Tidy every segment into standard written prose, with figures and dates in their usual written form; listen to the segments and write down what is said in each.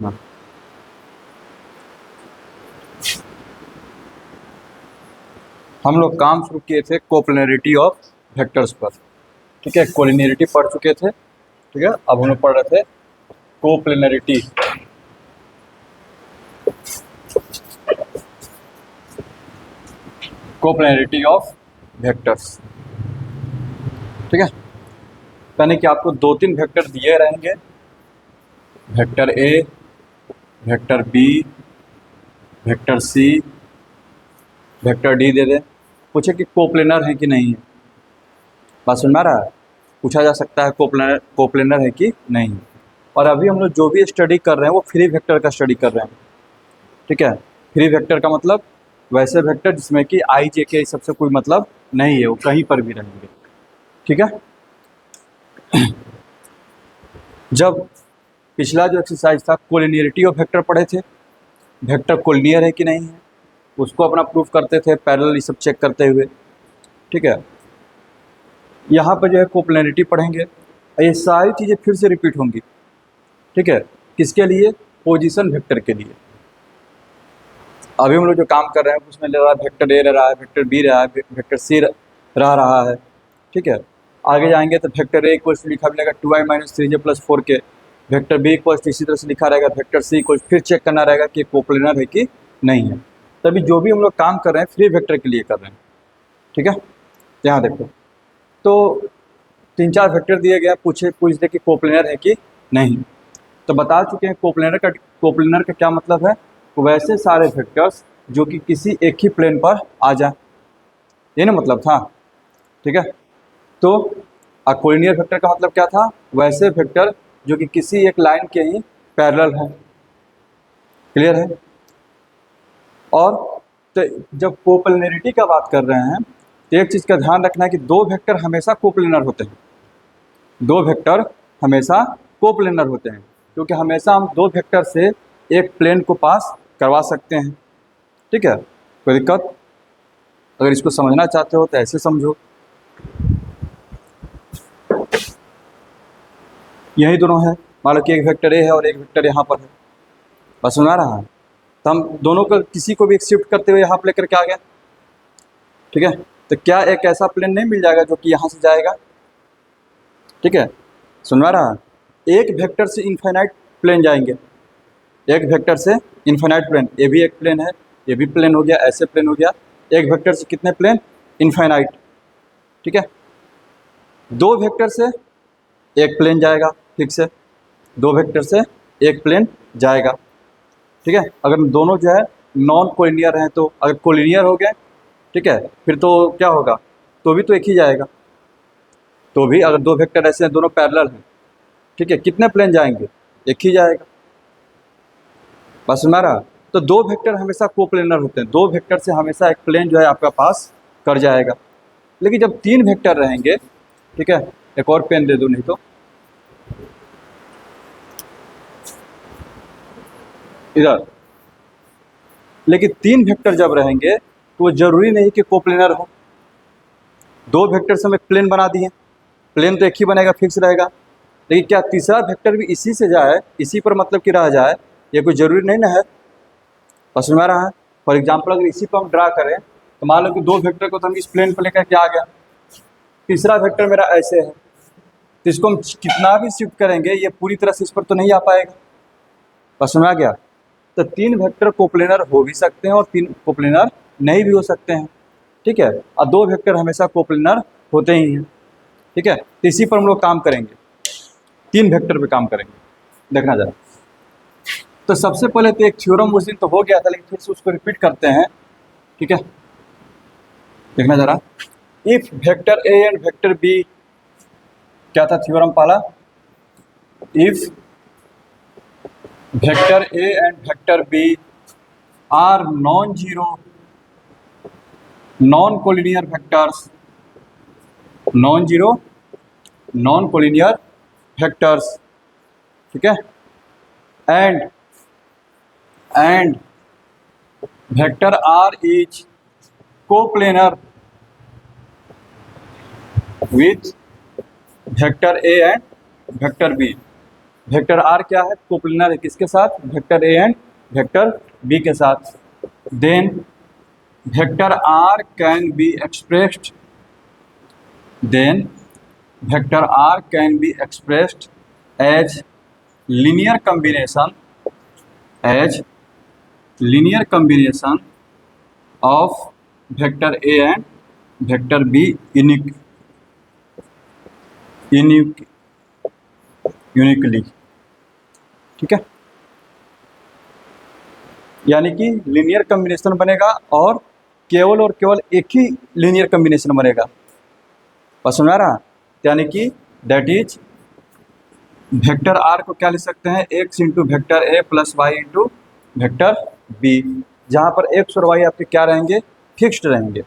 हाँ। हम लोग काम शुरू किए थे कोप्लेनरिटी ऑफ वेक्टर्स पर। ठीक है, कोलिनियरिटी पढ़ चुके थे। ठीक है, अब हम लोग पढ़ रहे थे कोप्लेनरिटी। Coplanarity of vectors. ठीक है, यानी कि आपको 2-3 वेक्टर दिए रहेंगे, vector A, vector B, vector C, vector D दे दें, पूछे कि कोप्लेनर है कि नहीं है। बात समझ में आ रहा है? पूछा जा सकता है कोप्लेनर है कि नहीं। और अभी हम लोग जो भी स्टडी कर रहे हैं वो फ्री वेक्टर का स्टडी कर रहे हैं। ठीक है, फ्री वेक्टर का मतलब वैसे वेक्टर जिसमें कि आई जे के सबसे कोई मतलब नहीं है, वो कहीं पर भी रहेंगे। ठीक है, जब पिछला जो एक्सरसाइज था कोलिनियरिटी ऑफ वेक्टर पढ़े थे, वेक्टर कोलिनियर है कि नहीं है उसको अपना प्रूफ करते थे, पैरेलल ये सब चेक करते हुए। ठीक है, यहाँ पर जो है कोप्लेनरिटी पढ़ेंगे, ये सारी चीज़ें फिर से रिपीट होंगी। ठीक है, किसके लिए? पोजीशन वेक्टर के लिए। अभी हम लोग जो काम कर रहे हैं उसमें ले रहा है वेक्टर ए रह रहा है, वेक्टर बी रहा है, वेक्टर सी रह रहा है। ठीक है, आगे जाएंगे तो वेक्टर ए इक्वल्स लिखा मिलेगा 2i-3j + 4k, vector B equals इसी तरह से लिखा रहेगा, वेक्टर सी इक्वल्स फिर चेक करना रहेगा कि कोप्लेनर है कि नहीं है। तभी जो भी हम लोग काम कर रहे हैं फ्री वेक्टर के लिए कर रहे हैं। ठीक है, यहाँ देखो तो 3-4 वेक्टर दिए गए, पूछ दे कि कोप्लेनर है कि नहीं। तो बता चुके हैं कोप्लेनर का क्या मतलब है, वैसे सारे वेक्टर्स जो कि किसी एक ही प्लेन पर आ जाए, ये ना मतलब था। ठीक है, तो कोलिनियर वेक्टर का मतलब क्या था? वैसे वेक्टर जो कि किसी एक लाइन के ही पैरेलल है। क्लियर है? और तो जब कोप्लेनरिटी का बात कर रहे हैं तो एक चीज़ का ध्यान रखना है कि दो वेक्टर हमेशा कोप्लेनर होते हैं। दो वेक्टर हमेशा कोप्लेनर होते हैं क्योंकि हमेशा हम दो वेक्टर से एक प्लेन को पास करवा सकते हैं। ठीक है, कोई दिक्कत? अगर इसको समझना चाहते हो तो ऐसे समझो, यही दोनों है। मान लो कि एक वेक्टर ए है और एक वेक्टर यहाँ पर है, बस सुना रहा है, तो हम दोनों को किसी को भी एक शिफ्ट करते हुए यहाँ पर लेकर के आ गया। ठीक है, तो क्या एक ऐसा प्लेन नहीं मिल जाएगा जो कि यहाँ से जाएगा? ठीक है, सुनवा रहा है? एक वेक्टर से इनफाइनाइट प्लेन जाएंगे, एक वेक्टर से इनफाइनाइट प्लेन, ये भी एक प्लेन है, ये भी प्लेन हो गया, ऐसे प्लेन हो गया। एक वेक्टर से कितने प्लेन? इनफाइनाइट। ठीक है, दो वेक्टर से एक प्लेन जाएगा, ठीक से दो वेक्टर से एक प्लेन जाएगा। ठीक है, अगर दोनों जो है नॉन कोलिनियर हैं तो अगर कोलिनियर हो गए, ठीक है, फिर तो क्या होगा? तो भी तो एक ही जाएगा। तो भी अगर दो वेक्टर ऐसे हैं दोनों पैरेलल हैं, ठीक है, कितने प्लेन जाएंगे? एक ही जाएगा। बस हमारा तो दो वेक्टर हमेशा कोप्लेनर होते हैं, दो वेक्टर से हमेशा एक प्लेन जो है आपका पास कर जाएगा। लेकिन जब तीन वेक्टर रहेंगे, ठीक है, एक और पेन दे दो नहीं तो इधर, लेकिन तीन वेक्टर जब रहेंगे तो वो जरूरी नहीं कि कोप्लेनर हो। दो वेक्टर से हम एक प्लेन बना दिए, प्लेन तो एक ही बनेगा, फिक्स रहेगा, लेकिन क्या तीसरा वेक्टर भी इसी से जाए, इसी पर मतलब कि रह जाए, ये कोई ज़रूरी नहीं ना है। बस में रहा है। फॉर एग्जांपल अगर इसी पर हम ड्रा करें तो मान लो कि दो वेक्टर को तो हम इस प्लेन पर लेकर के आ गया, तीसरा वेक्टर मेरा ऐसे है, तो इसको हम कितना भी शिफ्ट करेंगे ये पूरी तरह से इस पर तो नहीं आ पाएगा। बस में आ गया? तो तीन वेक्टर कोप्लेनर हो भी सकते हैं और तीन कोप्लेनर नहीं भी हो सकते हैं। ठीक है, और दो वेक्टर हमेशा कोप्लेनर होते ही हैं। ठीक है, तो इसी पर हम लोग काम करेंगे, तीन वेक्टर पे काम करेंगे। देखना जरा, तो सबसे पहले तो एक थ्योरम उस दिन तो हो गया था, लेकिन फिर से उसको रिपीट करते हैं। ठीक है, देखना जरा, if vector A and vector B, क्या था थ्योरम पहला? If vector A and vector B are non zero non collinear vectors, non zero non collinear vectors, ठीक है, and vector R is coplanar with vector A and vector B, vector R क्या है, coplanar है किसके साथ, vector A and vector B के साथ। Then vector R can be expressed, then vector R can be expressed as linear combination, as linear combination of vector A and vector B uniquely, ठीक है। यानी कि linear combination बनेगा और केवल एक ही लीनियर कम्बिनेशन बनेगा, बस समझ आ रहा। यानी कि दैट इज वेक्टर आर को क्या लिख सकते हैं, एक्स इंटू वेक्टर ए plus Y into vector B, जहाँ पर एक्स और वाई आपके क्या रहेंगे, फिक्स्ड रहेंगे।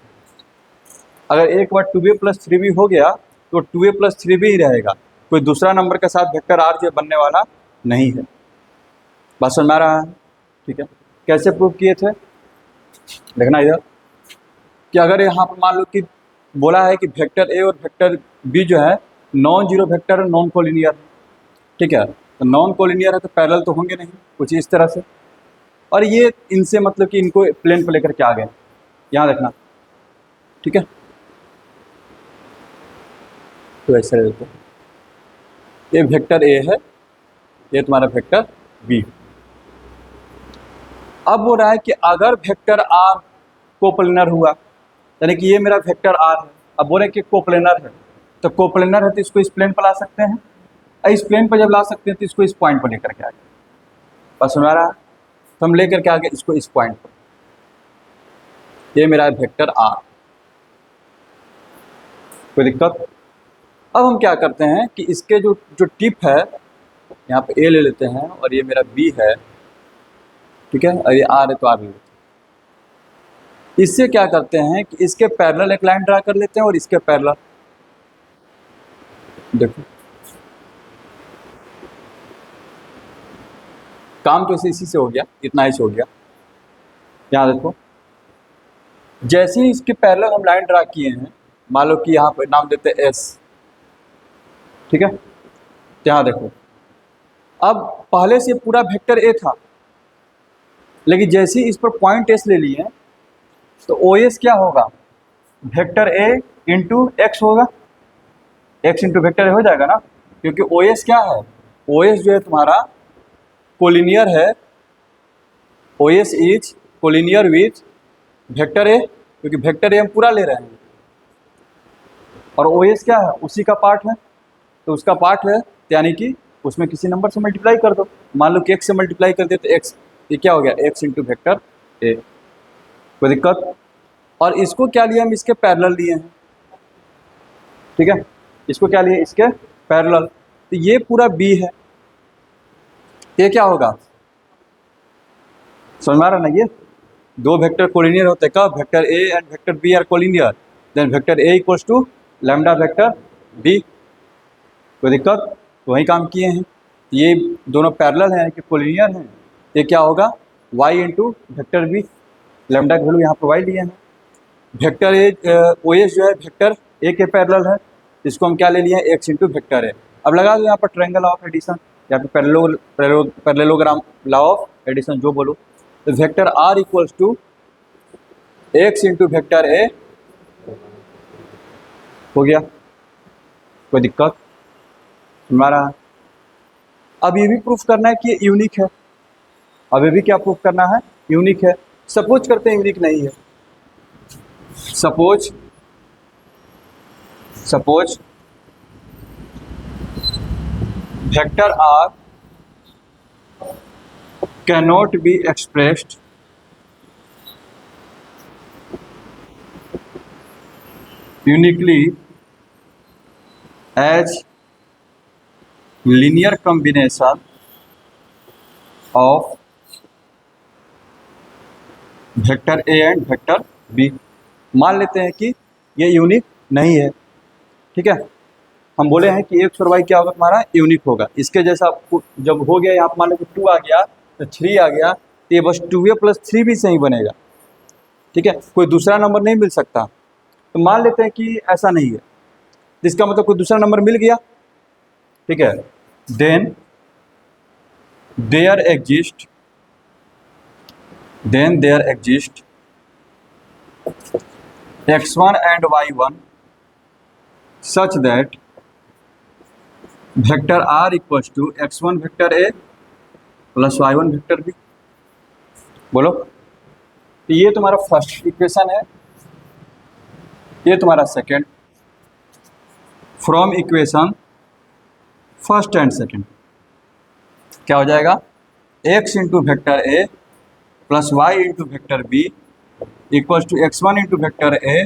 अगर एक बार 2a प्लस 3b हो गया तो 2a प्लस 3b ही रहेगा, कोई दूसरा नंबर के साथ वेक्टर आर जो बनने वाला नहीं है। बात समझ में आ रहा है, ठीक है। कैसे प्रूव किए थे, देखना इधर कि अगर यहाँ पर मान लो कि बोला है कि वेक्टर ए और वेक्टर बी जो है नॉन जीरो वेक्टर है, नॉन कोलिनियर, ठीक है। तो नॉन कोलिनियर है तो पैरेलल तो होंगे नहीं, कुछ इस तरह से। और ये इनसे मतलब कि इनको प्लेन पर लेकर के आ गए, यहाँ देखना, ठीक है। तो ऐसे रहते हैं, ये वेक्टर ए है, ये तुम्हारा वेक्टर बी। अब हो रहा है कि अगर वेक्टर आर कोप्लेनर हुआ, यानी कि ये मेरा वेक्टर आर है, अब बोले कि कोप्लेनर है, तो कोप्लेनर है तो इसको इस प्लेन पर ला सकते हैं, इस प्लेन पर जब ला सकते हैं तो इसको इस पॉइंट पर लेकर के आ गए, बस सुना रहा। तो हम लेकर के आ गए इसको इस पॉइंट पर, ये मेरा वेक्टर आर, कोई दिक्कत। अब हम क्या करते हैं कि इसके जो टिप है, यहाँ पे ए ले लेते हैं और ये मेरा बी है, ठीक है, और ये आर है तो आर ले लेते हैं। इससे क्या करते हैं कि इसके पैरेलल एक लाइन ड्रा कर लेते हैं और इसके पैरेलल, देखो काम तो इसी से हो गया, इतना ही से हो गया। यहाँ देखो जैसे ही इसके पैरेलल हम लाइन ड्रा किए हैं, मान लो कि यहाँ पे नाम देते हैं एस, ठीक है। तो यहाँ देखो अब पहले से पूरा वेक्टर ए था, लेकिन जैसे ही इस पर पॉइंट एस ले लिए तो ओ एस क्या होगा, वेक्टर ए इंटू एक्स होगा, एक्स इंटू वेक्टर ए हो जाएगा ना, क्योंकि ओ एस क्या है, ओ एस जो है तुम्हारा कोलिनियर है, O S is collinear with vector A, क्योंकि वेक्टर ए हम पूरा ले रहे हैं, और ओ एस क्या है, उसी का पार्ट है, तो उसका पार्ट है, यानी कि उसमें किसी नंबर से मल्टीप्लाई कर दो। मान लो कि एक्स से मल्टीप्लाई कर दे तो एक्स, ये क्या हो गया, एक्स इंटू वेक्टर ए, कोई दिक्कत। और इसको क्या लिया हम, इसके पैरेलल लिए हैं, ठीक है, इसको क्या लिए, इसके पैरेलल। तो ये पूरा बी है, ये क्या होगा, समझ में आ रहा ना, ये दो वेक्टर कोलिनियर होते हैं, कब, vector A and vector B are collinear, then vector A equals to lambda vector B, कोई दिक्कत। तो वही काम किए हैं, ये दोनों पैरेलल हैं कि कोलिनियर हैं, ये क्या होगा, y into vector B, lambda की वैल्यू यहाँ पर y लिए हैं। वेक्टर ए ओ एस जो है वेक्टर ए के पैरेलल है, इसको हम क्या ले लिए हैं, एक्स इंटू वेक्टर ए। अब लगा दो यहाँ पर ट्रायंगल ऑफ एडिशन या फिर पैरेललोग्राम लॉ ऑफ एडिशन जो बोलो, तो vector R equals to X into vector A हो गया, कोई दिक्कत हमारा। अब ये भी प्रूफ करना है कि ये यूनिक है, अब ये भी क्या प्रूफ करना है, यूनिक है। सपोज करते हैं यूनिक नहीं है, suppose vector R cannot be expressed uniquely as linear combination of vector A and vector B. मान लेते हैं कि ये यूनिक नहीं है, ठीक है। हम बोले हैं कि एक्स और वाई क्या होगा तुम्हारा, यूनिक होगा। इसके जैसा जब हो गया, यहाँ पर मान लो कि 2 आ गया तो 3 आ गया, तो ये बस 2a प्लस 3b से ही बनेगा, ठीक है, कोई दूसरा नंबर नहीं मिल सकता। तो मान लेते हैं कि ऐसा नहीं है, इसका मतलब कोई दूसरा नंबर मिल गया, ठीक है। Then there exist x1 and y1 such that vector r equals to x1 vector a plus y1 vector B. बोलो, तो ये तुम्हारा फर्स्ट इक्वेशन है, ये तुम्हारा second. From equation first and second क्या हो जाएगा, x into vector A plus Y into vector B equals to x1 into vector A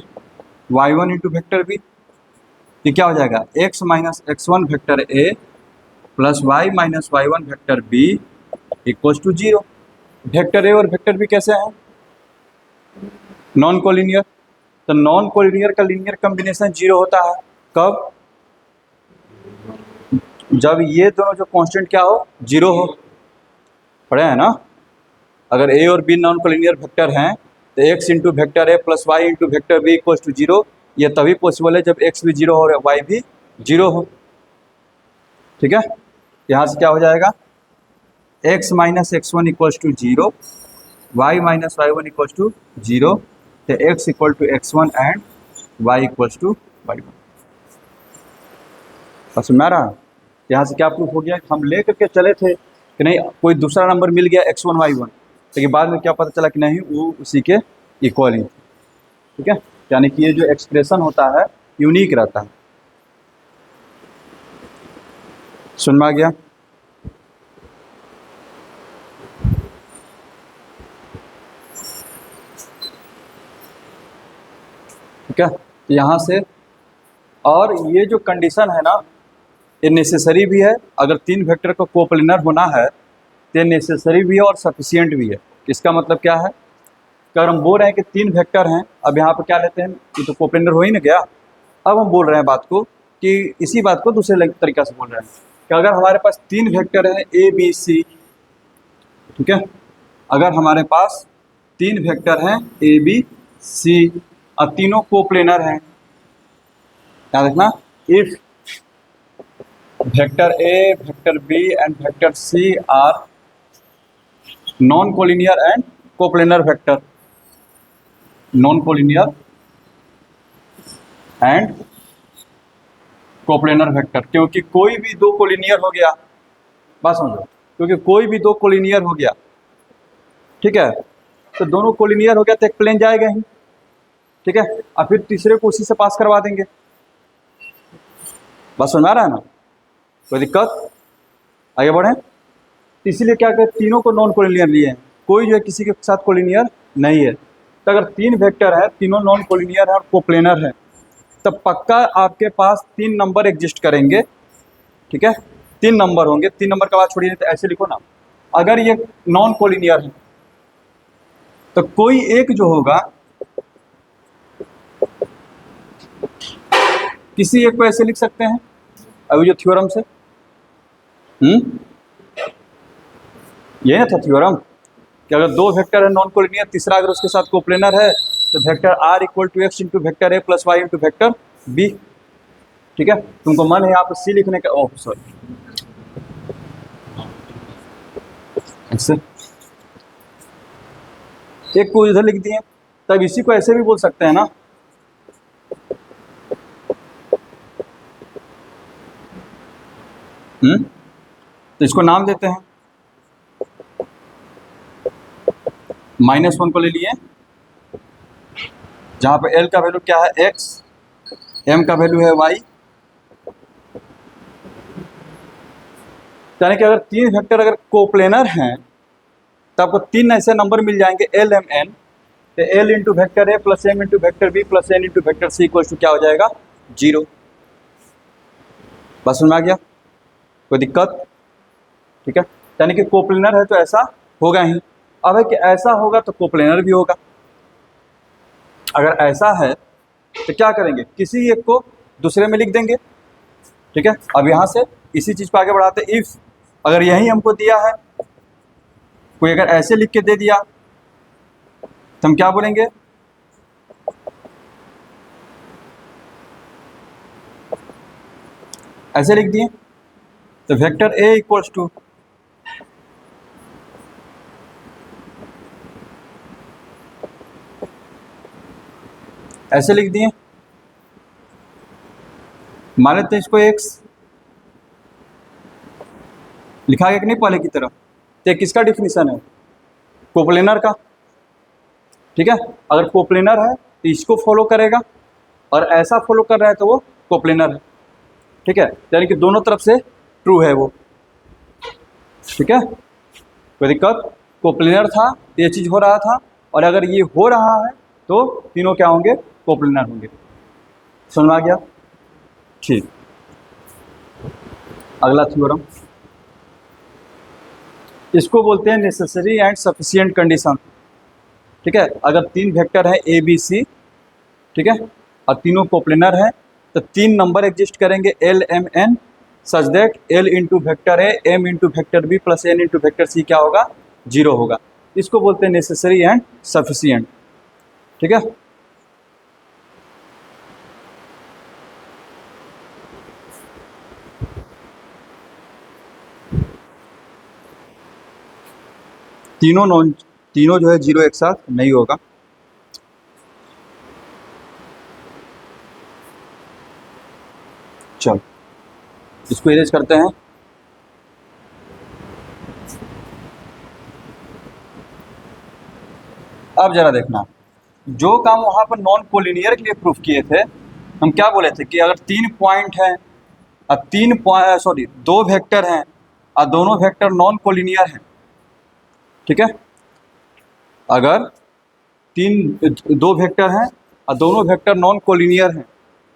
y1 into vector B. ये क्या हो जाएगा, x minus x1 vector A plus y minus y1 vector B equals to 0। Vector A और vector B कैसे हैं, non collinear. तो non collinear का linear combination 0 होता है कब, जब ये दोनों जो कांस्टेंट क्या हो, 0 हो। पढ़े हैं ना, अगर ए और बी नॉन कोलिनियर वेक्टर हैं तो x into vector A plus Y into vector B equals to 0। ये तभी पॉसिबल है जब x भी 0 हो और y भी 0 हो। ठीक है, यहाँ से क्या हो जाएगा, x minus x1 equals to 0, y minus y1 equals to 0, तो x equal to x1 and y equals to y1। बस में आ रहा, यहाँ से क्या प्रूफ हो गया, हम ले करके चले थे कि नहीं कोई दूसरा नंबर मिल गया x1 y1, लेकिन बाद में क्या पता चला कि नहीं वो उसी के इक्वल ही। ठीक है, यानी कि ये जो एक्सप्रेशन होता है यूनिक रहता है। सुन में आ गया, ठीक है। तो यहाँ से, और ये जो कंडीशन है ना ये नेसेसरी भी है, अगर तीन वेक्टर का कोप्लेनर होना है तो ये नेसेसरी भी है और सफिशियंट भी है। इसका मतलब क्या है, अगर हम बोल रहे हैं कि तीन वेक्टर हैं, अब यहाँ पर क्या लेते हैं, ये तो कोप्लेनर हो ही ना गया। अब हम बोल रहे हैं बात को कि इसी बात को दूसरे तरीका से बोल रहे हैं कि अगर हमारे पास तीन वेक्टर हैं ए बी सी, ठीक है, अगर हमारे पास तीन वेक्टर हैं ए बी सी और तीनों कोप्लेनर हैं, याद रखना, if vector A vector B and vector C are non collinear and coplanar vector, non collinear and coplanar vector, क्योंकि कोई भी दो कोलिनियर हो गया, बात समझो, क्योंकि कोई भी दो कोलिनियर हो गया, ठीक है, तो दोनों कोलिनियर हो गया तो एक प्लेन जाएगा ही, ठीक है, और फिर तीसरे को उसी से पास करवा देंगे। बात समझ आ रहा है ना, कोई दिक्कत, आगे बढ़े। इसीलिए क्या कहते, तीनों को नॉन कोलिनियर लिए हैं, कोई जो है किसी के साथ कोलिनियर नहीं है। तो अगर तीन वेक्टर है, तीनों नॉन कोलिनियर है और कोप्लेनर है, तब पक्का आपके पास तीन नंबर एग्जिस्ट करेंगे, ठीक है, तीन नंबर होंगे। तीन नंबर का बात छोड़िए, तो ऐसे लिखो ना, अगर ये नॉन कोलिनियर है तो कोई एक जो होगा, किसी एक को ऐसे लिख सकते हैं अभी जो थ्योरम से, ये ना था थ्योरम कि अगर दो वेक्टर है नॉन कोलिनियर, तीसरा अगर उसके साथ कोप्लेनर है तो vector R equal to X into vector A plus Y into vector B. ठीक है, तुमको मन है यहाँ पर सी लिखने का, ओह सॉरी, ऐसे एक को इधर लिख दिए, तब इसी को ऐसे भी बोल सकते हैं ना, तो इसको नाम देते हैं, -1 को ले लिए, जहां पे एल का वैल्यू क्या है एक्स, एम का वैल्यू है वाई। यानी कि अगर तीन वेक्टर अगर कोप्लेनर हैं तो आपको तीन ऐसे नंबर मिल जाएंगे एल एम एन, तो L into vector A plus M into vector B plus N into vector C equal to क्या हो जाएगा, 0। बस समझ में आ गया, कोई दिक्कत, ठीक है। यानी कि कोप्लेनर है तो ऐसा होगा ही। अब है कि ऐसा होगा तो कोप्लेनर भी होगा। अगर ऐसा है तो क्या करेंगे, किसी एक को दूसरे में लिख देंगे, ठीक है। अब यहाँ से इसी चीज़ को आगे बढ़ाते, इफ अगर यही हमको दिया है, कोई अगर ऐसे लिख के दे दिया तो हम क्या बोलेंगे, ऐसे लिख दिए तो वेक्टर ए इक्वल्स टू ऐसे लिख दिए, मान लेते हैं इसको x लिखा गया कि नहीं पहले की तरह। तो किसका डिफिनीशन है? कोप्लेनर का। ठीक है, अगर कोप्लेनर है तो इसको फॉलो करेगा, और ऐसा फॉलो कर रहा है तो वो कोप्लेनर है। ठीक है, यानी कि दोनों तरफ से ट्रू है वो। ठीक है, कोई दिक्कत? कोप्लेनर था तो ये चीज़ हो रहा था, और अगर ये हो रहा है तो तीनों क्या होंगे? कोप्लेनर होंगे। समझ में आ गया? ठीक, अगला थ्योरम, इसको बोलते हैं नेसेसरी एंड सफिशिएंट कंडीशन। ठीक है, अगर तीन वेक्टर है ए बी सी, ठीक है, और तीनों कोप्लेनर है, तो तीन नंबर एग्जिस्ट करेंगे L M N, such that L into vector A M into vector B plus N into vector C क्या होगा? 0 होगा। इसको बोलते हैं नेसेसरी एंड सफिशिएंट। ठीक है, तीनों जो है 0 एक साथ नहीं होगा। चलो इसको इरेज करते हैं। अब जरा देखना, जो काम वहां पर नॉन कोलिनियर के लिए प्रूफ किए थे, हम क्या बोले थे कि अगर 3 पॉइंट हैं और दो वेक्टर हैं और दोनों वेक्टर नॉन कोलिनियर हैं। ठीक है, अगर दो वेक्टर हैं और दोनों वेक्टर नॉन कोलिनियर हैं,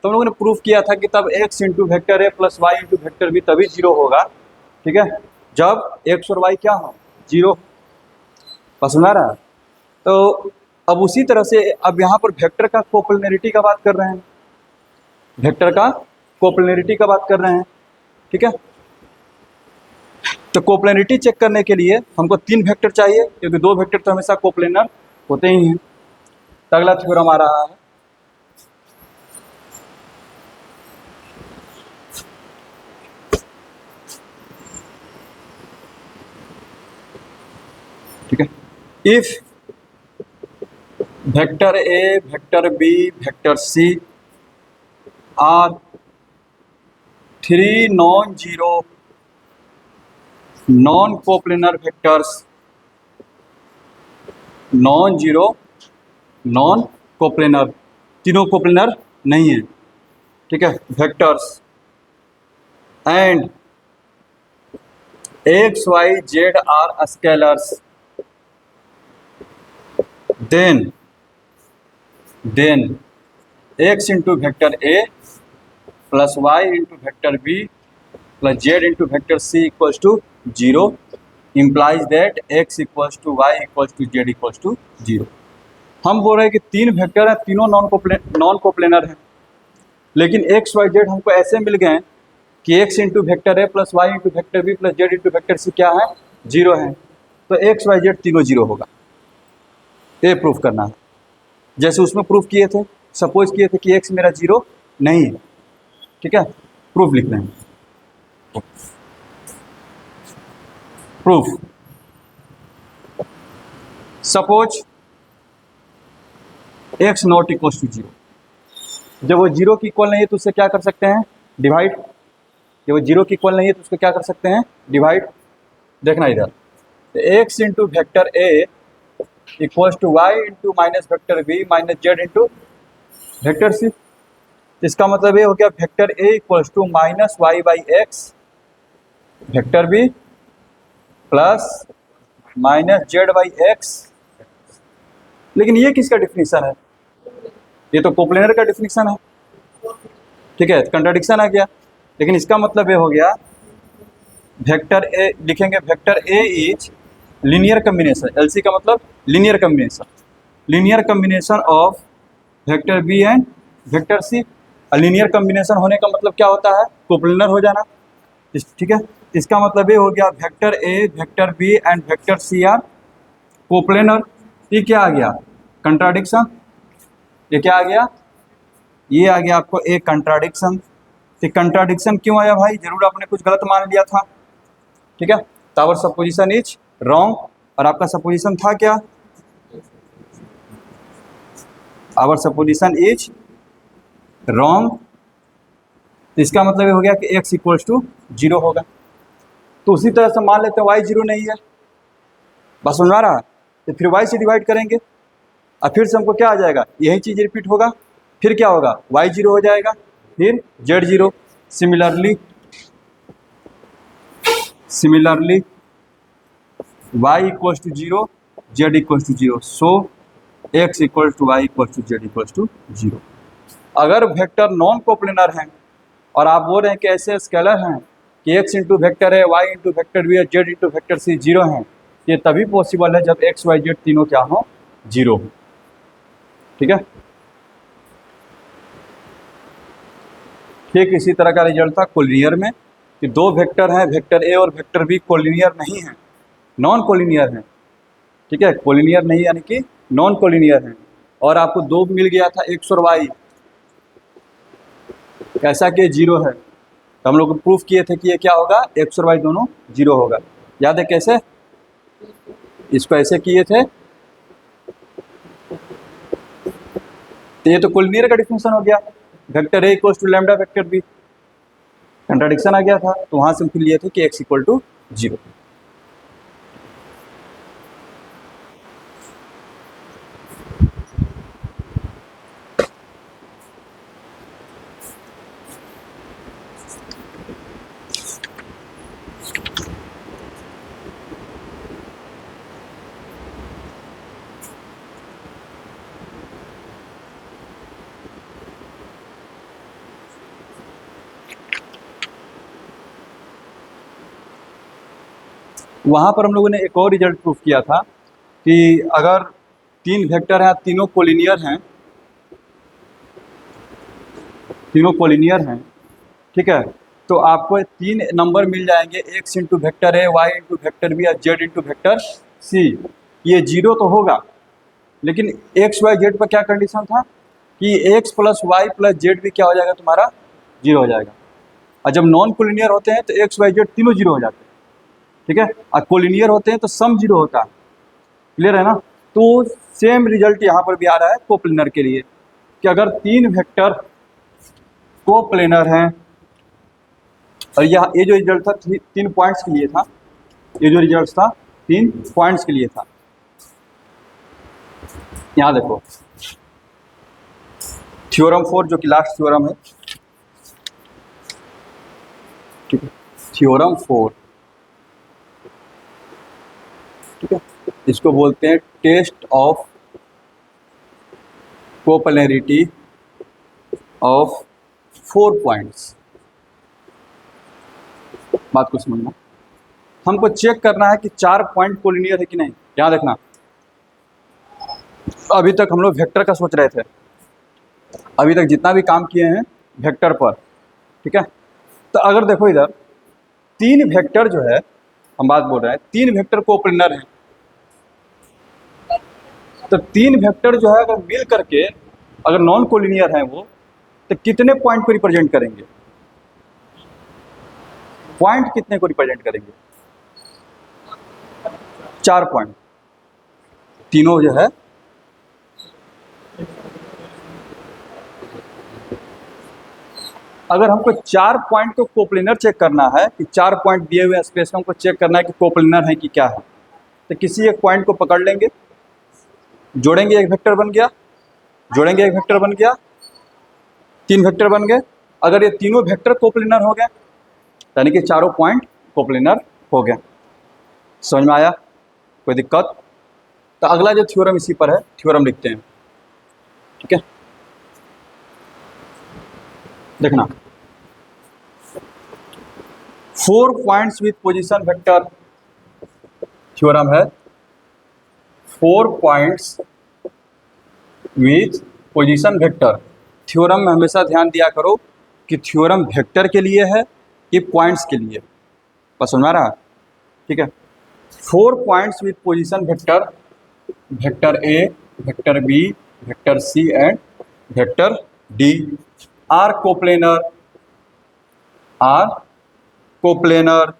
तो हम लोगों ने प्रूफ किया था कि तब x इंटू वेक्टर ए plus Y into vector B तभी 0 होगा। ठीक है, जब x और y क्या हो? 0। समझ आ रहा है? तो अब उसी तरह से अब यहाँ पर वेक्टर का कोप्लेनरिटी का बात कर रहे हैं, वेक्टर का कोप्लेनरिटी का बात कर रहे हैं। ठीक है, तो कोप्लेनरिटी चेक करने के लिए हमको 3 वेक्टर चाहिए, क्योंकि 2 वेक्टर तो हमेशा कोप्लेनर होते ही हैं। तो अगला थ्योरम आ रहा है, ठीक है, if vector A vector B vector C are 3 non zero non coplanar vectors, non zero non coplanar, तीनों कोप्लेनर नहीं है। ठीक है, vectors and X Y Z are scalars, then x into vector A plus Y into vector B plus Z into vector C equals to 0 implies that x equals to Y equals to Z equals to 0। हम बोल रहे हैं कि 3 vector हैं, तीनों non coplanar हैं, लेकिन x y z हमको ऐसे मिल गए कि x इंटू वेक्टर ए plus Y into vector B plus Z into vector C क्या है? 0 है। तो x y z तीनों 0 होगा, ये प्रूफ करना है। जैसे उसमें प्रूफ किए थे, सपोज किए थे कि x मेरा 0 नहीं है। ठीक है, प्रूफ लिख रहे हैं, proof. Suppose x not equals to 0, जब वो 0 की इक्वल नहीं है तो उससे क्या कर सकते हैं? डिवाइड। जब वो 0 की इक्वल नहीं है तो उसको क्या कर सकते हैं? डिवाइड। देखना इधर, x into vector A equals to Y into minus vector B minus Z into vector C. इसका मतलब ये हो गया vector A equals to minus Y by X vector B plus minus Z by X. लेकिन ये किसका definition है? ये तो कोप्लेनर का डिफिनीशन है। ठीक है, कंट्राडिक्शन आ गया। लेकिन इसका मतलब ये हो गया वेक्टर ए लिखेंगे, vector A is linear combination, LC का मतलब linear combination, linear combination of vector B and vector C. Linear combination होने का मतलब क्या होता है? कोप्लेनर हो जाना। ठीक है, इसका मतलब ये हो गया vector A vector B and vector C are coplanar. ये क्या आ गया? कंट्राडिक्शन। ये क्या आ गया? ये आ गया आपको एक कंट्राडिक्शन। तो कंट्राडिक्शन क्यों आया भाई? जरूर आपने कुछ गलत मान लिया था। ठीक है, तो आवर सपोजिशन इज रॉन्ग। और आपका सपोजिशन था क्या? Our supposition is wrong. इसका मतलब ये हो गया कि x इक्वल्स टू 0 होगा। तो उसी तरह से मान लेते हैं y 0 नहीं है, बस समझ आ रहा है, तो फिर y से डिवाइड करेंगे और फिर से हमको क्या आ जाएगा, यही चीज़ रिपीट होगा। फिर क्या होगा, y 0 हो जाएगा, फिर z 0। Similarly y equals to 0, z equals to 0, so x equals to y equals to z equals to 0। अगर वेक्टर नॉन कोप्लेनर हैं और आप बोल रहे हैं कि ऐसे स्केलर हैं कि x इंटू वेक्टर है, y इंटू वेक्टर भी है, z इंटू वेक्टर सी 0 हैं, ये तभी पॉसिबल है जब x y z तीनों क्या हो, 0 हो। ठीक है, ठीक इसी तरह का रिजल्ट था कोलिनियर में कि दो वेक्टर हैं, वेक्टर ए और वेक्टर बी कोलिनियर नहीं हैं, नॉन कोलिनियर हैं। ठीक है, कोलिनियर नहीं यानी कि नॉन कोलिनियर हैं। और आपको दो मिल गया था x और y, कैसा कि 0 है, तो हम लोग प्रूफ किए थे कि ये क्या होगा, x और y दोनों 0 होगा। याद है कैसे, इसको ऐसे किए थे, तो ये तो कोलिनियर का डिफिनेशन हो गया, vector A equals to lambda vector B, contradiction आ गया था, तो वहां से हम फिर लिए थे कि x इक्वल टू 0। वहाँ पर हम लोगों ने एक और रिजल्ट प्रूफ किया था कि अगर तीन वेक्टर हैं, तीनों कोलिनियर हैं, तीनों कोलिनियर हैं, ठीक है, तो आपको तीन नंबर मिल जाएंगे, x into vector A, y into vector B या z इंटू वेक्टर सी। ये 0 तो होगा, लेकिन x y z पर क्या कंडीशन था कि x plus Y plus Z भी क्या हो जाएगा, तुम्हारा 0 हो जाएगा। और जब नॉन कोलिनियर होते हैं तो x y z तीनों 0 हो जाते हैं। ठीक है, और कोलिनियर होते हैं तो सम 0 होता है। क्लियर है ना। तो सेम रिजल्ट यहाँ पर भी आ रहा है कोप्लेनर के लिए कि अगर तीन वेक्टर कोप्लेनर हैं, और ये जो रिजल्ट था 3 पॉइंट्स के लिए था, ये जो रिजल्ट था 3 पॉइंट्स के लिए था। यहाँ देखो थ्योरम 4 जो कि लास्ट थ्योरम है, ठीक है, थ्योरम 4, ठीक है, इसको बोलते हैं test of coplanarity of 4 points. बात को समझना, हमको चेक करना है कि 4 पॉइंट कोलिनियर है कि नहीं। यहाँ देखना, अभी तक हम लोग वेक्टर का सोच रहे थे, अभी तक जितना भी काम किए हैं वेक्टर पर, ठीक है। तो अगर देखो इधर 3 वेक्टर जो है, हम बात बोल रहे हैं 3 वेक्टर कोप्लेनर हैं, तो 3 वेक्टर जो है अगर मिल करके अगर नॉन कोलिनियर हैं वो, तो कितने पॉइंट को रिप्रेजेंट करेंगे, पॉइंट कितने को रिप्रेजेंट करेंगे, 4 पॉइंट, तीनों जो है। अगर हमको 4 पॉइंट को कोप्लेनर चेक करना है कि 4 पॉइंट दिए हुए स्पेस में हमको चेक करना है कि कोप्लेनर है कि क्या है, तो किसी एक पॉइंट को पकड़ लेंगे, जोड़ेंगे, एक वेक्टर बन गया, जोड़ेंगे एक वेक्टर बन गया, 3 वेक्टर बन गए। अगर ये तीनों वेक्टर कोप्लेनर हो गए, यानी कि चारों पॉइंट कोप्लेनर हो गए। समझ में आया, कोई दिक्कत। तो अगला जो थ्योरम इसी पर है, थ्योरम लिखते हैं, ठीक है। देखना 4 points with position vector, theorem है 4 points with position vector. Theorem में हमेशा ध्यान दिया करो कि थ्योरम वेक्टर के लिए है कि पॉइंट्स के लिए, बस समझ रहा है, ठीक है। 4 points with position vector, vector A, vector B, vector C and vector D are coplanar, are coplanar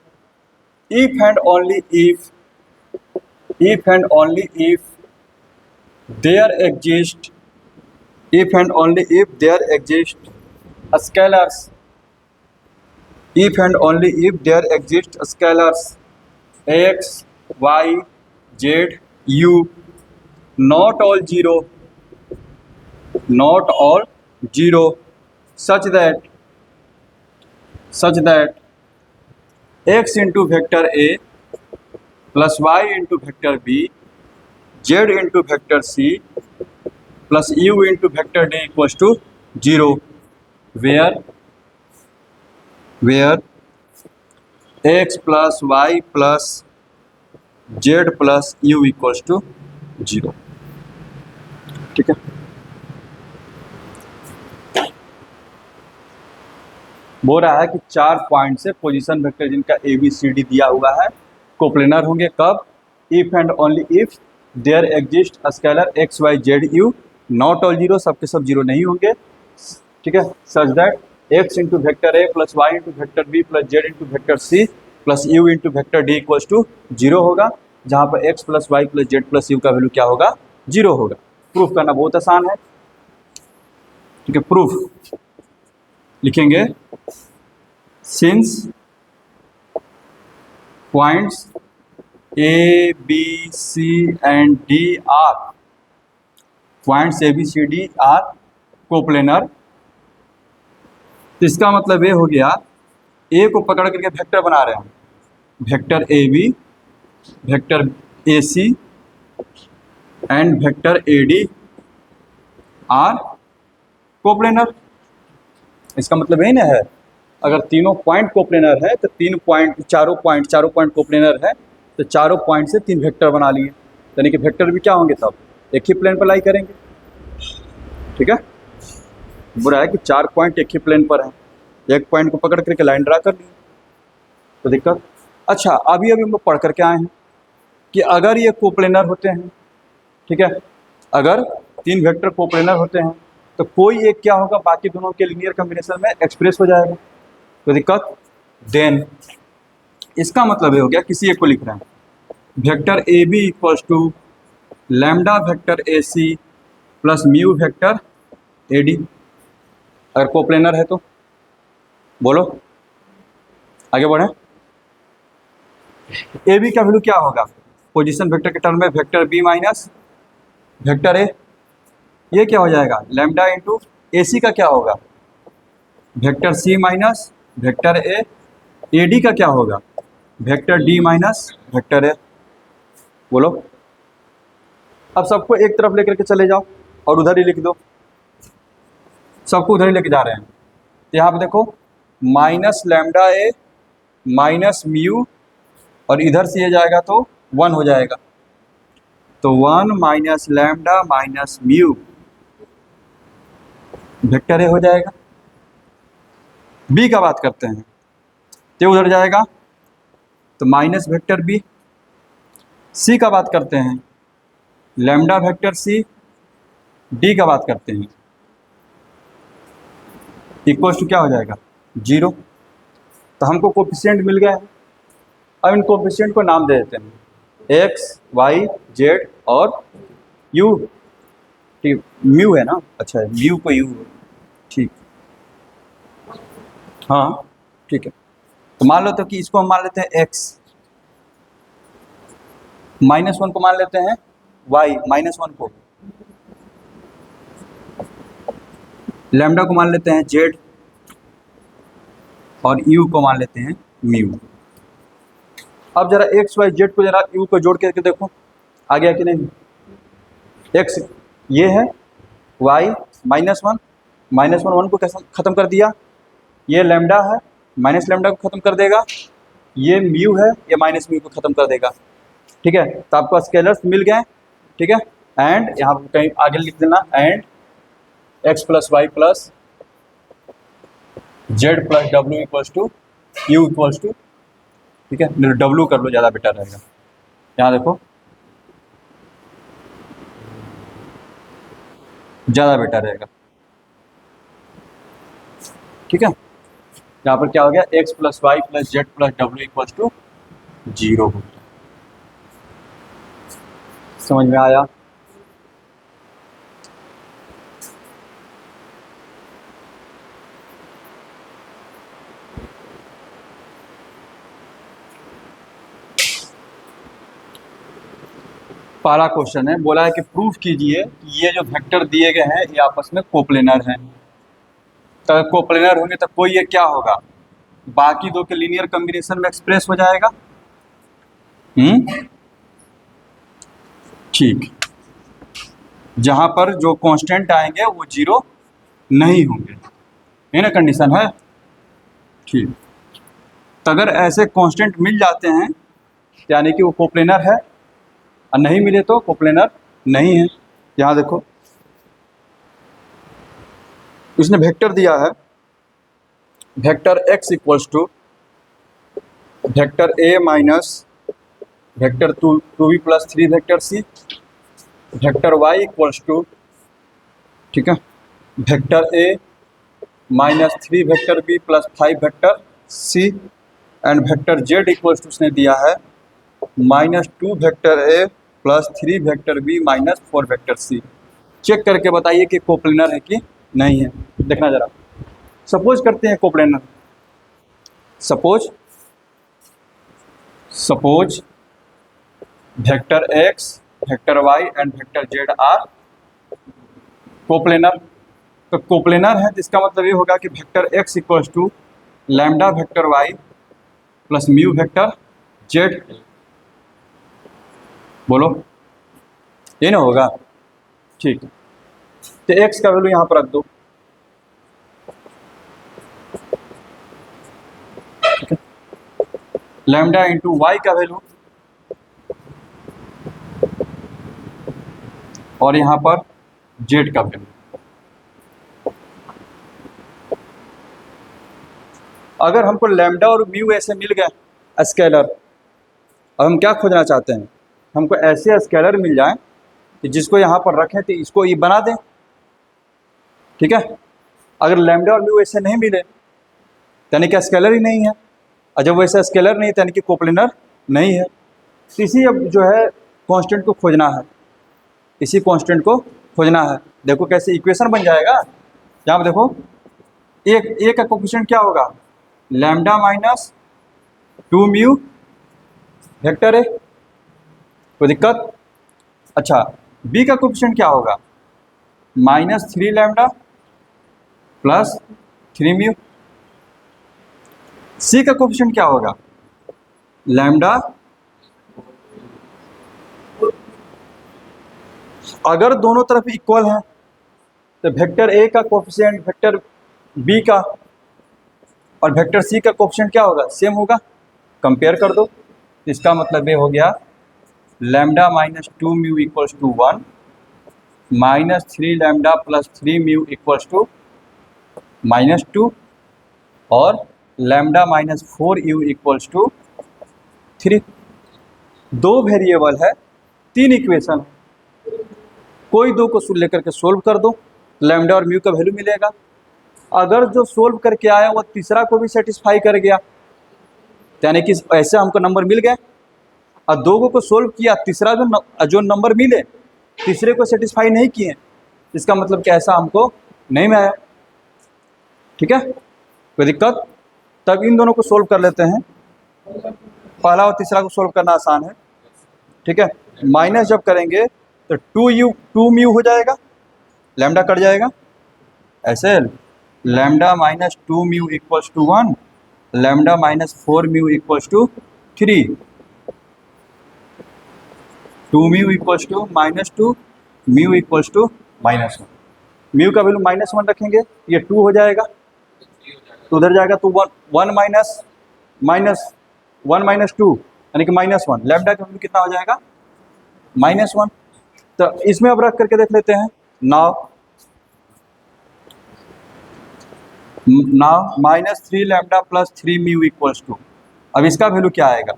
if and only if and only if there exist if and only if there exist scalars, if and only if there exist scalars x, y, z, u, not all zero, not all zero, such that x into vector a plus y into vector b, z into vector c plus u into vector d equals to 0, where x plus y plus z plus u equals to 0। ठीक है, बोल रहा है कि 4 point से position vector जिनका A B C D दिया हुआ है कोप्लेनर होंगे कब, if and only if there exist scalar X Y Z U not all zero, सबके सब जीरो नहीं होंगे। ठीक है, such that X into vector A plus Y into vector B plus Z into vector C plus U into vector D equals to 0 होगा, जहाँ पर X plus Y plus Z plus U का वैल्यू क्या होगा, 0 होगा। Proof करना बहुत आसान है। ठीक है, प्रूफ लिखेंगे, since points A B C and D are, points A B C D are coplanar, तो इसका मतलब ये हो गया ए को पकड़ करके वेक्टर बना रहे हैं, vector A B, vector A C and vector A D are coplanar. इसका मतलब यही ना है, अगर तीनों पॉइंट कोप्लेनर है तो चारों पॉइंट कोप्लेनर है, तो चारों पॉइंट से 3 वेक्टर बना लिए, यानी कि वेक्टर भी क्या होंगे तब एक ही प्लेन पर लाई करेंगे। ठीक है, बुरा है कि 4 पॉइंट एक ही प्लेन पर है, एक पॉइंट को पकड़ करके लाइन ड्रा कर ली तो दिक्कत। अच्छा, अभी हम लोग पढ़ करके आए हैं कि अगर ये कोप्लेनर होते हैं, ठीक है, अगर 3 वेक्टर कोप्लेनर होते हैं तो कोई एक क्या होगा, बाकी दोनों के लीनियर कॉम्बिनेशन में एक्सप्रेस हो जाएगा, तो दिक्कत। देन इसका मतलब ये हो गया, किसी एक को लिख रहे हैं, vector A B equals to lambda vector A C plus mu vector A D, अगर कोप्लेनर है तो बोलो, आगे बढ़े। ए बी का वैल्यू क्या होगा, पोजीशन वेक्टर के टर्म में vector B minus vector A, ये क्या हो जाएगा, लैम्डा इंटू ए सी का क्या होगा, vector C minus vector A, A D का क्या होगा, vector D minus vector A. बोलो, अब सबको एक तरफ लेकर के चले जाओ और उधर ही लिख दो, सबको उधर ही लेके जा रहे हैं, तो यहाँ पे देखो माइनस लैम्डा ए माइनस म्यू, और इधर से ये जाएगा तो 1 हो जाएगा, तो 1 minus lambda minus mu vector A हो जाएगा। बी का बात करते हैं तो उधर जाएगा तो माइनस वेक्टर बी। सी का बात करते हैं लैम्डा वेक्टर सी, डी का बात करते हैं इक्वल टू क्या हो जाएगा, 0। तो हमको कोफिशिएंट मिल गया है, अब इन कोफिशिएंट को नाम दे देते हैं एक्स वाई जेड और यू। ठीक, म्यू है ना, अच्छा है, म्यू को यू, ठीक, हाँ ठीक है। तो मान लो तो कि इसको हम मान लेते हैं x, -1 को मान लेते हैं y, -1 को, लैम्डा को मान लेते हैं z और u को मान लेते हैं म्यू। अब जरा x y z को जरा u को जोड़ करके देखो आ गया कि नहीं। x ये है, y -1, -1 को कैसे खत्म कर दिया, ये लैम्डा है, माइनस लैम्डा को खत्म कर देगा, ये म्यू है, ये माइनस म्यू को खत्म कर देगा। ठीक है, तो आपको स्केलर्स मिल गए। ठीक है, एंड यहाँ पर कहीं आगे लिख देना, and X plus Y plus Z plus W equals to U equals to, ठीक है, डब्ल्यू कर लो, ज़्यादा बेटर रहेगा। यहाँ देखो, ज़्यादा बेटर रहेगा। ठीक है, यहाँ पर क्या हो गया, x plus Y plus Z plus W equals to 0 हो गया। समझ में आया। पहला क्वेश्चन है, बोला है कि प्रूफ कीजिए कि ये जो वेक्टर दिए गए हैं ये आपस में कोप्लेनर हैं। तो अगर कोप्लेनर होंगे तो कोई ये क्या होगा, बाकी दो के लीनियर कॉम्बिनेशन में एक्सप्रेस हो जाएगा। ठीक, जहां पर जो कांस्टेंट आएंगे वो जीरो नहीं होंगे, ये ना कंडीशन है। ठीक, तो अगर ऐसे कांस्टेंट मिल जाते हैं यानी कि वो कोप्लेनर है, और नहीं मिले तो कोप्लेनर नहीं है। यहाँ देखो उसने वेक्टर दिया है, vector x equals to vector a minus vector two b plus 3 vector c, vector y equals to, ठीक है, vector a minus 3 vector b plus 5 vector c, and vector z equals to उसने दिया है minus 2 vector a plus 3 vector b minus 4 vector c। Check करके बताइए कि coplanar है कि नहीं है। देखना जरा, सपोज करते हैं coplanar, suppose vector x vector y and vector z are coplanar. तो कोप्लेनर है जिसका मतलब ये होगा कि vector x equals to lambda vector y plus mu vector z। बोलो, ये ना होगा। ठीक, तो x का वैल्यू यहाँ पर रख दो, ठीक है, लैम्डा इंटू वाई का वैल्यू, और यहाँ पर z का वैल्यू। अगर हमको लैम्डा और म्यू ऐसे मिल गए स्केलर, और हम क्या खोजना चाहते हैं, हमको ऐसे स्केलर मिल जाए कि जिसको यहाँ पर रखें तो इसको ये बना दें, ठीक है। अगर लैम्डा और म्यू ऐसे नहीं मिले यानी कि स्केलर ही नहीं है, और जब वैसे स्केलर नहीं है यानी कि कोप्लेनर नहीं है। तो इसी अब जो है कांस्टेंट को खोजना है, इसी कांस्टेंट को खोजना है। देखो कैसे इक्वेशन बन जाएगा, यहाँ पर देखो ए का कोफिशिएंट क्या होगा, लैम्डा माइनस 2 म्यू वेक्टर है, कोई दिक्कत। अच्छा, बी का कोफिशिएंट क्या होगा, माइनस 3 लैम्डा प्लस 3 म्यू। सी का कोफिशिएंट क्या होगा, लैम्डा, अगर दोनों तरफ इक्वल हैं तो वेक्टर ए का कोफिशिएंट वेक्टर बी का और वेक्टर सी का कोफिशिएंट क्या होगा, सेम होगा, कंपेयर कर दो। इसका मतलब ये हो गया lambda minus 2 mu equals to 1, minus 3 lambda plus 3 mu equals to minus 2, और lambda minus 4 mu equals to 3। दो वेरिएबल है, 3 इक्वेशन, कोई दो को लेकर के सोल्व कर दो, लैम्डा और म्यू का वैल्यू मिलेगा। अगर जो सोल्व करके आया वो तीसरा को भी सेटिस्फाई कर गया, यानी कि ऐसे हमको नंबर मिल गए, और दो को सोल्व किया, तीसरा जो नंबर मिले तीसरे को सेटिस्फाई नहीं किए, इसका मतलब कि ऐसा हमको नहीं मिला, ठीक है, कोई दिक्कत। तब इन दोनों को सोल्व कर लेते हैं, पहला और तीसरा को सोल्व करना आसान है, ठीक है। माइनस जब करेंगे तो 2 म्यू हो जाएगा, लैम्डा कट जाएगा, ऐसे lambda minus 2 mu equals to 1, lambda minus 4 mu equals to 3, 2 mu equals to minus 2, mu equals to minus 1। Mu का वैल्यू -1 रखेंगे, ये 2 हो जाएगा, तो उधर जाएगा तो 1 माइनस 2 यानी कि -1, लैम्डा का वैल्यू कितना हो जाएगा, -1। तो इसमें अब रख करके देख लेते हैं। Now -3 lambda plus 3 mu equals to, अब इसका वैल्यू क्या आएगा,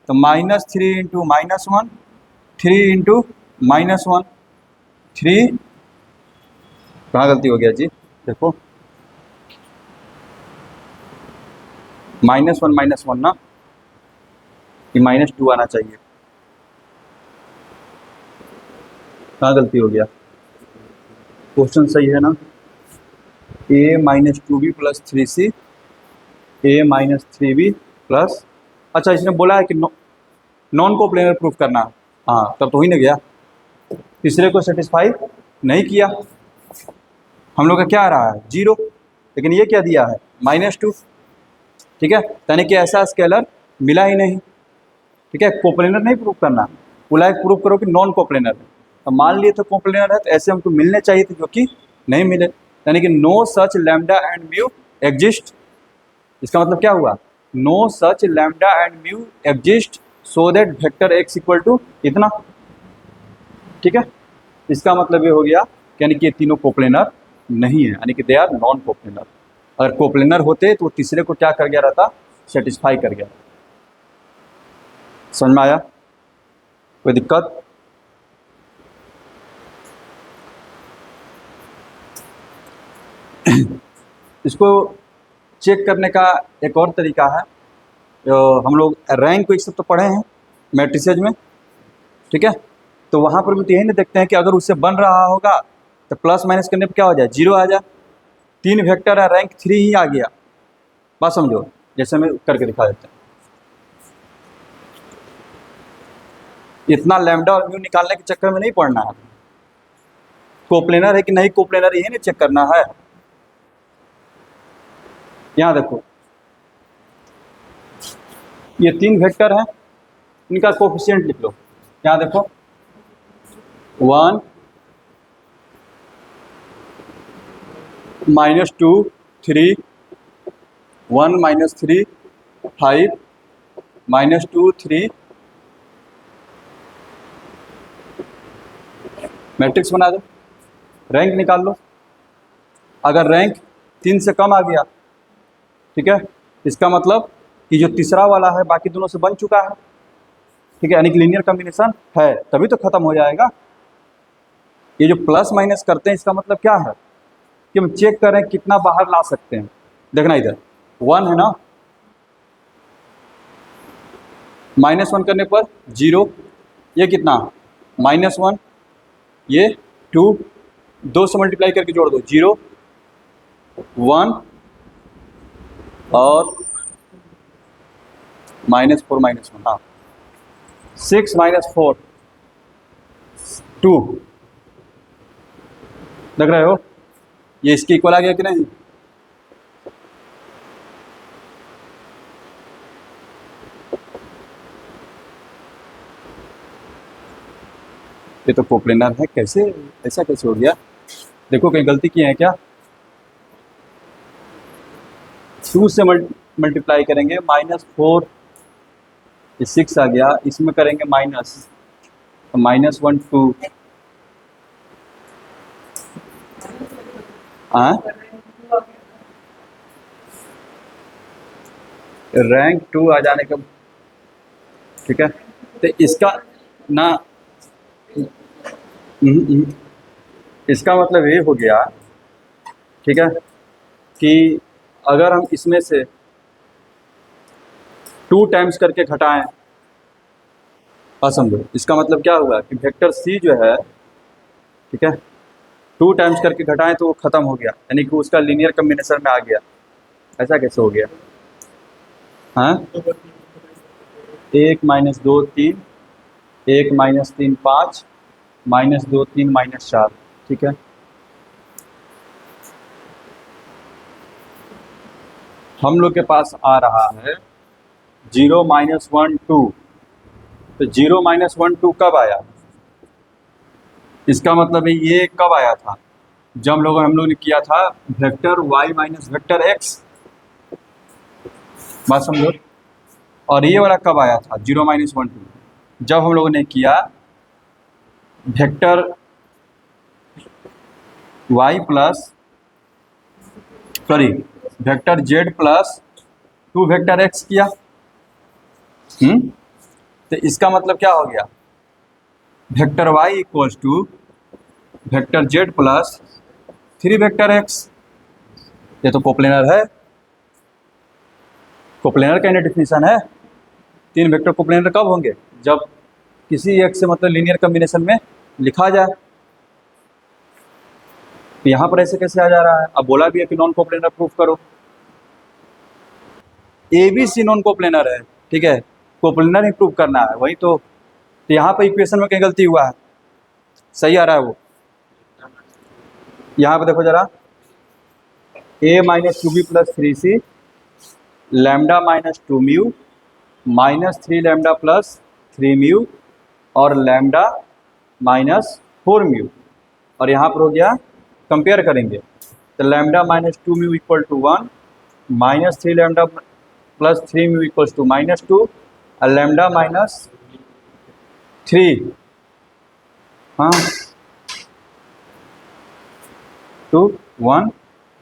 तो -3 इंटू -1, 3 इंटू -1, 3, कहाँ गलती हो गया जी, देखो -1 ना, कि -2 आना चाहिए, कहाँ गलती हो गया, क्वेश्चन सही है ना, a minus 2b plus 3c, a minus 3b plus, अच्छा इसने बोला है कि नॉन कोप्लेनर प्रूफ करना, हाँ तब तो ही ना गया, तीसरे को सेटिस्फाई नहीं किया। हम लोग का क्या आ रहा है 0, लेकिन ये क्या दिया है -2। ठीक है, यानी कि ऐसा स्केलर मिला ही नहीं। ठीक है, कोप्लेनर नहीं प्रूव करना, बोला है प्रूव करो कि नॉन कोप्लेनर है। तो मान लिए तो कोप्लेनर है, तो ऐसे हमको मिलने चाहिए थे जो कि नहीं मिले, यानी कि no such lambda and mu exist. इसका मतलब क्या हुआ, no such lambda and mu exist so that vector x equal to इतना। ठीक है, इसका मतलब ये हो गया यानी कि ये तीनों कोप्लेनर नहीं है, यानी कि दे आर नॉन कोप्लेनर। अगर कोप्लेनर होते तो तीसरे को क्या कर गया रहता, सेटिस्फाई कर गया। समझ में आया, कोई दिक्कत? इसको चेक करने का एक और तरीका है, हम लोग रैंक को एक सब तो पढ़े हैं मैट्रिसेज में। ठीक है, तो वहाँ पर भी तो यही ना देखते हैं कि अगर उससे बन रहा होगा तो प्लस माइनस करने पर क्या हो जाए, 0 आ जाए। 3 वेक्टर है, रैंक 3 ही आ गया। बात समझो, जैसे मैं करके दिखा देता हूँ। इतना लैम्डा और म्यू निकालने के चक्कर में नहीं पड़ना है, कोप्लेनर है कि नहीं कोप्लेनर यही नहीं चेक करना है। यहाँ देखो, ये 3 वेक्टर हैं, इनका कोफिशिएंट लिख लो। यहाँ देखो 1 -2 3 1 -3 5 -2 3। मैट्रिक्स बना दो, रैंक निकाल लो। अगर रैंक 3 से कम आ गया, ठीक है, इसका मतलब कि जो तीसरा वाला है बाकी दोनों से बन चुका है। ठीक है, यानी कि लीनियर कॉम्बिनेशन है, तभी तो खत्म हो जाएगा। ये जो प्लस माइनस करते हैं इसका मतलब क्या है कि हम चेक कर रहे हैं कितना बाहर ला सकते हैं। देखना इधर 1 है ना, -1 करने पर 0, ये कितना -1, ये 2, 2 से मल्टीप्लाई करके जोड़ दो 0 1 और -4 -1, हाँ 6 -4 2। देख रहे हो, ये इसके इक्वल आ गया कि नहीं? ये तो कोप्लेनर है, कैसे ऐसा कैसे हो गया? देखो कहीं गलती की है क्या? 2 से मल्टीप्लाई करेंगे -4, ये 6 आ गया, इसमें करेंगे माइनस, तो -1 2 रैंक 2 आ जाने का। ठीक है, तो इसका ना इसका मतलब ये हो गया, ठीक है, कि अगर हम इसमें से 2 टाइम्स करके घटाएं, समझो इसका मतलब क्या हुआ कि वेक्टर सी जो है, ठीक है, 2 टाइम्स करके घटाएं तो वो खत्म हो गया, यानी कि उसका लीनियर कॉम्बिनेशन में आ गया। ऐसा कैसे हो गया? हाँ 1 -2 3 1 -3 5 -2 3 -4। ठीक है, हम लोग के पास आ रहा है 0 -1 2। तो 0 -1 2 कब आया? इसका मतलब है ये कब आया था, जब हम लोग ने किया था vector y minus vector x। बात समझो। और ये वाला कब आया था 0 -1 2? जब हम लोगों ने किया vector y plus vector z plus 2 vector x किया। तो इसका मतलब क्या हो गया, vector y equals to vector z plus 3 vector x। ये तो कोप्लेनर है, कोप्लेनर का डेफिनेशन है। 3 वेक्टर कोप्लेनर कब होंगे, जब किसी एक से मतलब लीनियर कॉम्बिनेशन में लिखा जाए। तो यहाँ पर ऐसे कैसे आ जा रहा है? अब बोला भी है कि नॉन कोप्लेनर प्रूफ करो। ABC नॉन कोप्लेनर है, ठीक है, कोप्लेनर ही प्रूफ करना है, वही तो तो यहाँ पर इक्वेशन में कहीं गलती हुआ है, सही आ रहा है वो। यहाँ पे देखो जरा, a minus 2b plus 3c lambda minus 2 mu minus 3 lambda plus 3 mu और लैम्डा माइनस 4 म्यू, और यहाँ पर हो गया कंपेयर करेंगे तो lambda minus 2 mu equal to 1 minus 3 lambda plus 3 mu equals to -2 और लैम्डा माइनस 3, हाँ 2 1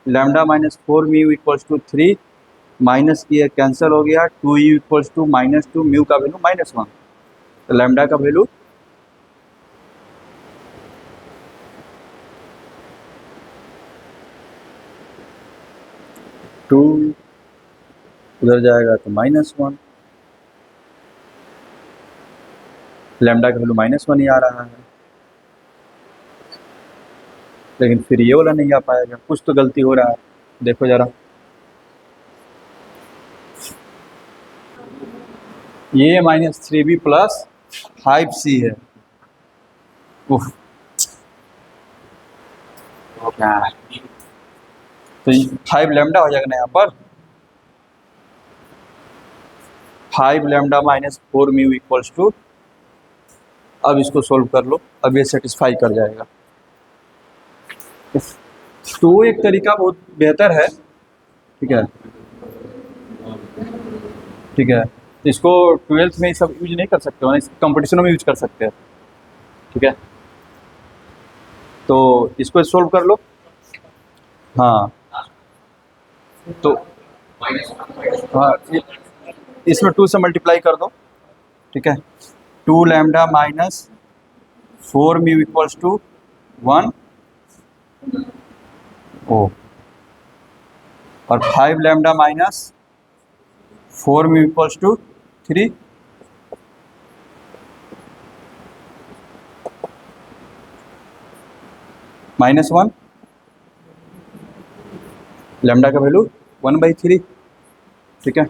lambda minus 4 mu equals to 3 minus ये कैंसिल हो गया, 2 यू इक्वल्स टू -2 म्यू का वैल्यू -1, तो लैम्डा का वैल्यू टू उधर जाएगा तो -1, लैम्डा का वैल्यू -1 ही आ रहा है, लेकिन फिर ये वाला नहीं आ पाएगा, कुछ तो गलती हो रहा है। देखो जरा, ये -3b प्लस 5c है, उफ क्या, तो 5 लैम्डा हो जाएगा ना यहाँ पर, 5 lambda minus 4 mu equals to, अब इसको सोल्व कर लो, अब ये सेटिस्फाई कर जाएगा। तो एक तरीका बहुत बेहतर है, ठीक है, ठीक है, इसको 12th में सब यूज नहीं कर सकते हो, कंपटीशनों में यूज कर सकते हैं, ठीक है, तो इसको सोल्व कर लो। हाँ तो हाँ, इसमें 2 से मल्टीप्लाई कर दो, ठीक है, 2 lambda minus 4 mu equals to 1 ओ, और 5 lambda minus 4 mu equals to 3, -1 lambda का वैल्यू 1/3, ठीक है,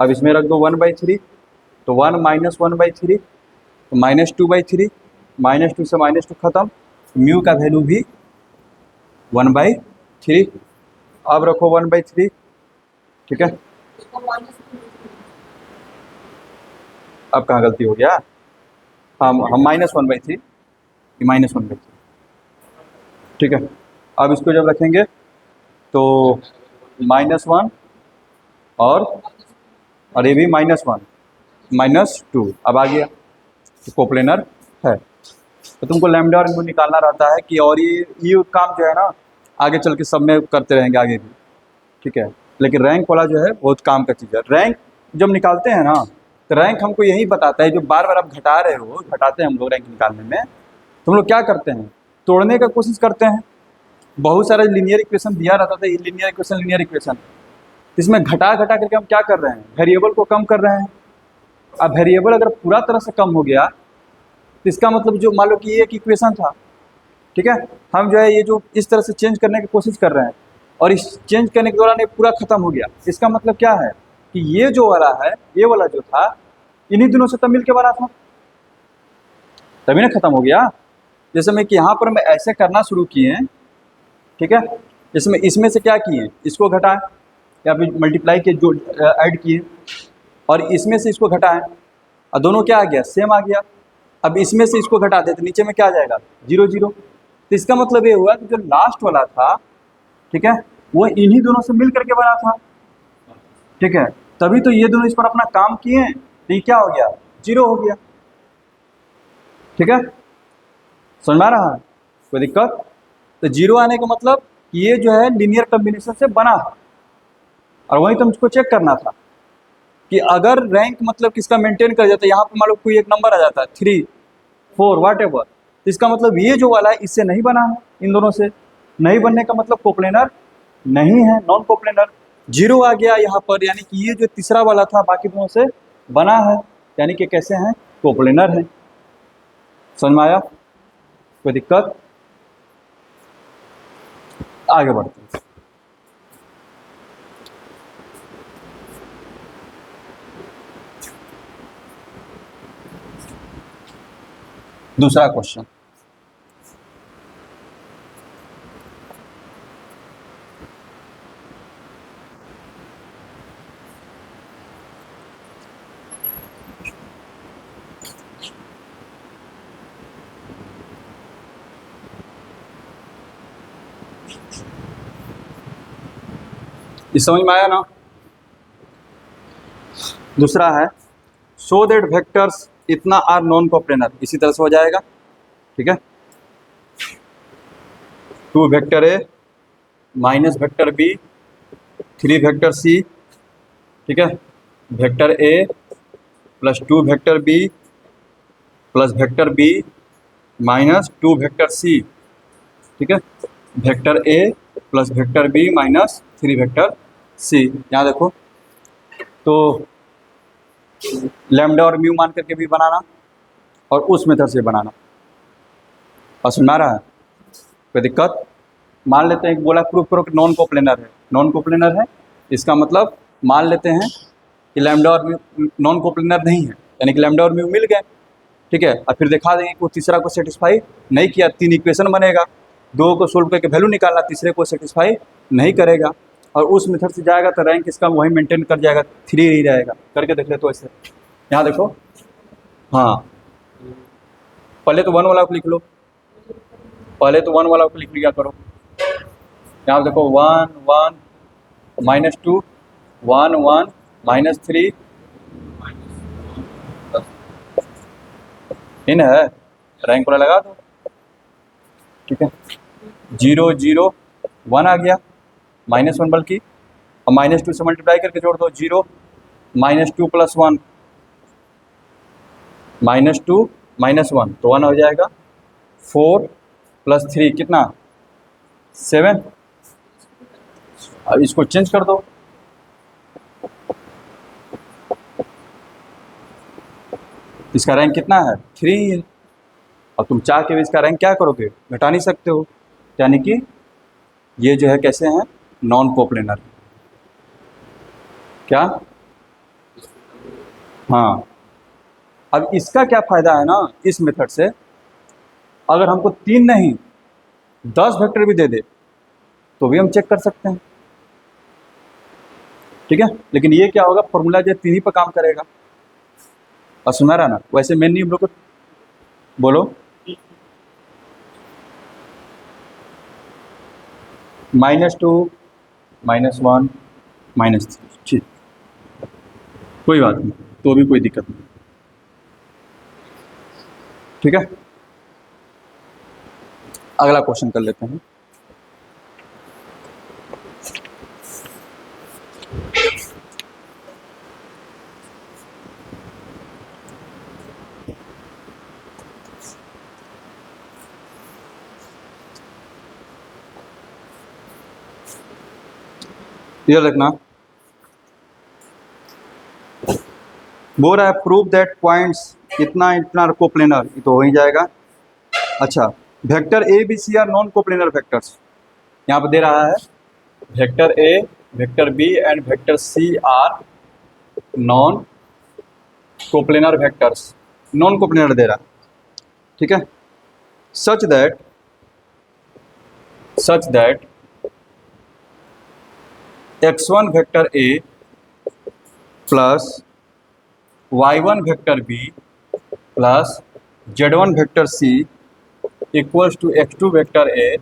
अब इसमें रख दो 1/3, तो 1 माइनस 1/3 तो -2/3, -2 से -2 खत्म, म्यू का वैल्यू भी 1/3, अब रखो 1/3, ठीक है, अब कहाँ गलती हो गया, हम -1/3, -1/3, ठीक है, अब इसको जब रखेंगे तो -1 और ये भी -1 -2, अब आ गया तो कोप्लेनर है। तो तुमको लैम्डा और म्यू निकालना रहता है कि, और ये काम जो है ना आगे चल के सब में करते रहेंगे आगे भी, ठीक है, लेकिन रैंक वाला जो है बहुत काम का चीज़ है। रैंक जब निकालते हैं ना तो रैंक हमको यही बताता है, जो बार बार आप घटा रहे हो, घटाते हैं हम लोग रैंक निकालने में, तो हम लोग क्या करते हैं, तोड़ने का कोशिश करते हैं। बहुत सारा लीनियर इक्वेशन दिया रहता था, लीनियर इक्वेशन, इसमें घटा घटा करके हम क्या कर रहे हैं, वेरिएबल को कम कर रहे हैं। अब वेरिएबल अगर पूरा तरह से कम हो गया तो इसका मतलब जो मान लो कि ये एक इक्वेशन था, ठीक है, हम जो है ये जो इस तरह से चेंज करने की कोशिश कर रहे हैं और इस चेंज करने के दौरान ये पूरा खत्म हो गया, इसका मतलब क्या है कि ये जो वाला है, ये वाला जो था इन्हीं दिनों से तब मिल के बना था, तभी ना खत्म हो गया। जैसे मैं कि यहाँ पर मैं ऐसे करना शुरू किए, ठीक है, इसमें से क्या किए, इसको घटाएं या फिर मल्टीप्लाई के जो ऐड किए, और इसमें से इसको घटाएं और दोनों क्या आ गया, सेम आ गया। अब इसमें से इसको घटा दे तो नीचे में क्या आ जाएगा, 0 0, तो इसका मतलब ये हुआ कि जो लास्ट वाला था, ठीक है, वो इन्हीं दोनों से मिल करके बना था, ठीक है, तभी तो ये दोनों इस पर अपना काम किए, तो ये क्या हो गया, 0 हो गया, ठीक है, समझ में आ रहा है, कोई दिक्कत। तो 0 आने का मतलब कि ये जो है लीनियर कॉम्बिनेशन से बना है, और वही तो मुझको चेक करना था कि अगर रैंक मतलब किसका मेंटेन कर जाता है, यहाँ पर मान लो कोई एक नंबर आ जाता है 3 4 वाट एवर, तो इसका मतलब ये जो वाला है इससे नहीं बना है, इन दोनों से नहीं बनने का मतलब कोप्लेनर नहीं है, नॉन कोप्लेनर। 0 आ गया यहाँ पर, यानी कि ये जो तीसरा वाला था बाकी दोनों से बना है, यानी कि कैसे हैं, कोप्लेनर है। समझ में आया, कोई दिक्कत, आगे बढ़ते हैं। दूसरा क्वेश्चन, इस समझ में आया ना। दूसरा है सो दैट वेक्टर्स इतना आर नॉन कोप्लेनर, इसी तरह से हो जाएगा, ठीक है। 2 vector a minus vector b 3 vector c, ठीक है। वेक्टर ए plus 2 vector B plus vector B minus 2 vector c, ठीक है। वेक्टर ए plus vector B minus 3 vector c. यहाँ देखो तो लैम्डा और म्यू मान करके भी बनाना और उस मेथड से बनाना। और सुना रहा है कोई दिक्कत? मान लेते हैं कि बोला प्रूफ करो कि नॉन कोप्लेनर है, नॉन कोप्लेनर है इसका मतलब मान लेते हैं कि लैम्डा और म्यू नॉन कोप्लेनर नहीं है, यानी कि लैम्डा और म्यू मिल गए, ठीक है। और फिर दिखा देंगे कि तीसरा को सेटिस्फाई नहीं किया, 3 इक्वेशन बनेगा, 2 को सोल्व करके वैल्यू निकालना, तीसरे को सेटिस्फाई नहीं करेगा और उस मेथड से जाएगा तो रैंक इसका वही मेंटेन कर जाएगा, 3 ही रहेगा। करके देख ले तो ऐसे, यहाँ देखो, हाँ पहले तो 1 वाला को लिख लो, पहले तो 1 वाला को लिख लिया करो। यहाँ देखो 1 1 -2 1 1 -3 इन है, रैंक पूरा लगा दो, ठीक है। 0 0 1 आ गया, -1 बल्कि, और -2 से मल्टीप्लाई करके जोड़ दो, 0 -2 + 1 -2 -1 तो 1 हो जाएगा, 4 + 3 कितना 7। अब इसको चेंज कर दो, इसका रैंक कितना है 3 है। अब तुम चाह के भी इसका रैंक क्या करोगे, घटा नहीं सकते हो, यानी कि ये जो है कैसे हैं, नॉन कोप्लेनर। क्या? हाँ, अब इसका क्या फ़ायदा है ना, इस मेथड से अगर हमको 3 नहीं 10 वेक्टर भी दे दे तो भी हम चेक कर सकते हैं, ठीक है। लेकिन ये क्या होगा, फॉर्मूला जो 3 ही पर काम करेगा। और सुना रहा ना, वैसे मेन नियम लोग बोलो, -2 -1 -3, ठीक, कोई बात नहीं, तो भी कोई दिक्कत नहीं, ठीक है। अगला क्वेश्चन कर लेते हैं। ये देखना, बोल रहा है प्रूव दैट पॉइंट्स इतना इतना कोप्लेनर, तो हो ही जाएगा। अच्छा, vector A B C are non coplanar vectors, यहाँ पर दे रहा है vector A vector B and vector C are non coplanar vectors, non coplanar दे रहा है, ठीक है। Such that x1 vector A plus y1 vector B plus z1 vector C equals to x2 vector A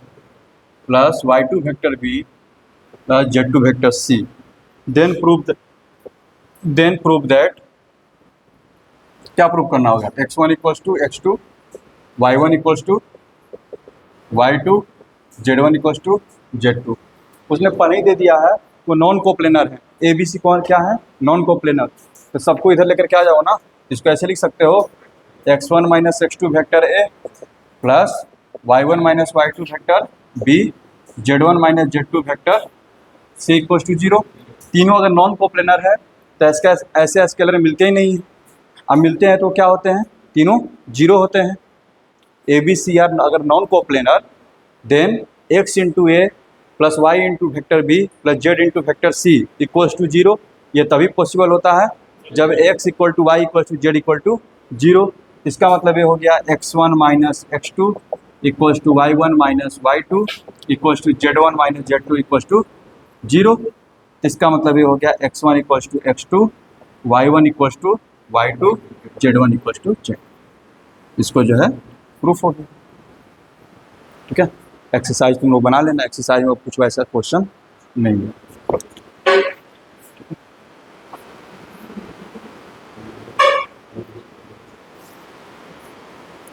plus y2 vector B plus z2 vector C. Then prove that, क्या prove करना होगा, x1 equals to x2, y1 equals to y2, z1 equals to z2। उसने पहले ही दे दिया है वो non coplanar है, A B C कौन क्या है, नॉन कोप्लेनर। तो सबको इधर लेकर क्या जाओ ना, इसको ऐसे लिख सकते हो x1 - x2 vector A plus y1 - y2 vector b z1 - z2 vector C equals to 0। तीनों अगर नॉन कोप्लेनर है तो इसका ऐसे स्केलर मिलते ही नहीं हैं, अब मिलते हैं तो क्या होते हैं, तीनों 0 होते हैं। ए बी सी आर अगर non coplanar then x into a plus Y into vector B plus Z into vector C equals to 0। ये तभी पॉसिबल होता है जब x equal to y equal to z equal to 0। इसका मतलब ये हो गया x1 minus x2 equals to y1 minus y2 equals to z1 minus z2 equals to 0। इसका मतलब ये हो गया x1 equals to x2 y1 equals to y2 z1 equals to z। इसको जो है प्रूफ हो गया। ठीक है, एक्सरसाइज तुम लोग बना लेना, एक्सरसाइज में कुछ वैसा क्वेश्चन नहीं है।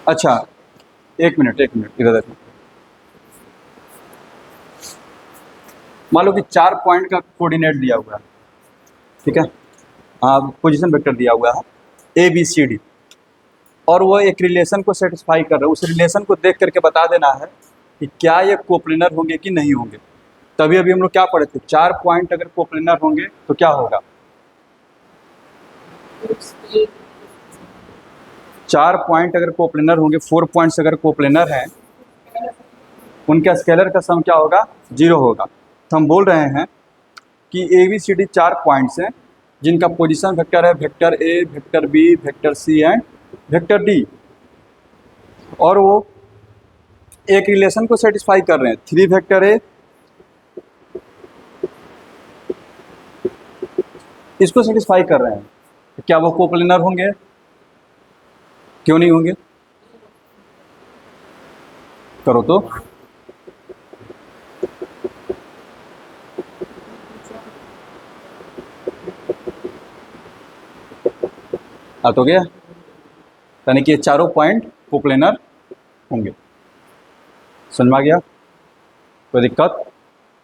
अच्छा, एक मिनट इधर देखो। मान लो कि 4 पॉइंट का कोऑर्डिनेट दिया हुआ है, ठीक है, पोजीशन वेक्टर दिया हुआ है ABCD, और वो एक रिलेशन को सेटिस्फाई कर रहे हैं। उस रिलेशन को देख करके बता देना है कि क्या ये कोप्लेनर होंगे कि नहीं होंगे। तभी अभी हम लोग क्या पढ़े थे, 4 पॉइंट अगर कोप्लेनर होंगे तो क्या होगा, 4 पॉइंट अगर कोप्लेनर होंगे, 4 पॉइंट्स अगर कोप्लेनर हैं, उनका स्केलर का सम क्या होगा, 0 होगा। तो हम बोल रहे हैं कि ABCD 4 पॉइंट्स हैं जिनका पोजीशन वेक्टर है vector A, vector B, vector C and vector D, और वो एक रिलेशन को सेटिस्फाई कर रहे हैं। 3 वेक्टर A इसको सेटिस्फाई कर रहे हैं, तो क्या वो कोप्लेनर होंगे, क्यों नहीं होंगे, करो तो। तो गया, यानी कि ये चारों पॉइंट कोप्लेनर होंगे। समझ में आ गया, कोई दिक्कत।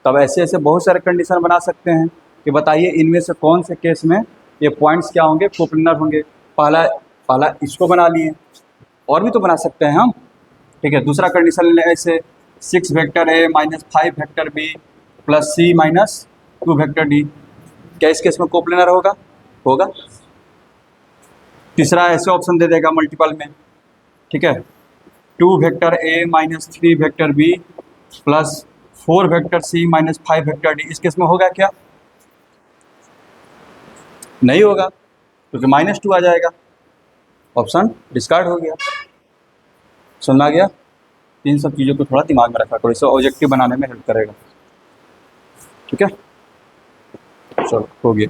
तब ऐसे ऐसे बहुत सारे कंडीशन बना सकते हैं कि बताइए इनमें से कौन से केस में ये पॉइंट्स क्या होंगे, कोप्लेनर होंगे। पहला इसको बना लिए, और भी तो बना सकते हैं हम। ठीक है, दूसरा कंडीशन ले लें ऐसे 6 vector A minus 5 vector B plus C minus 2 vector D, क्या इस केस में कोप्लेनर होगा। तीसरा ऐसे ऑप्शन दे देगा मल्टीपल में, ठीक है, 2 vector A minus 3 vector B plus 4 vector C minus 5 vector D, इस केस में होगा क्या, नहीं होगा, क्योंकि -2 आ जाएगा, ऑप्शन डिस्कार्ड हो गया। समझ आ गया। इन सब चीज़ों को थोड़ा दिमाग में रखा करो, इससे ऑब्जेक्टिव बनाने में हेल्प करेगा। ठीक है, चलो हो गया।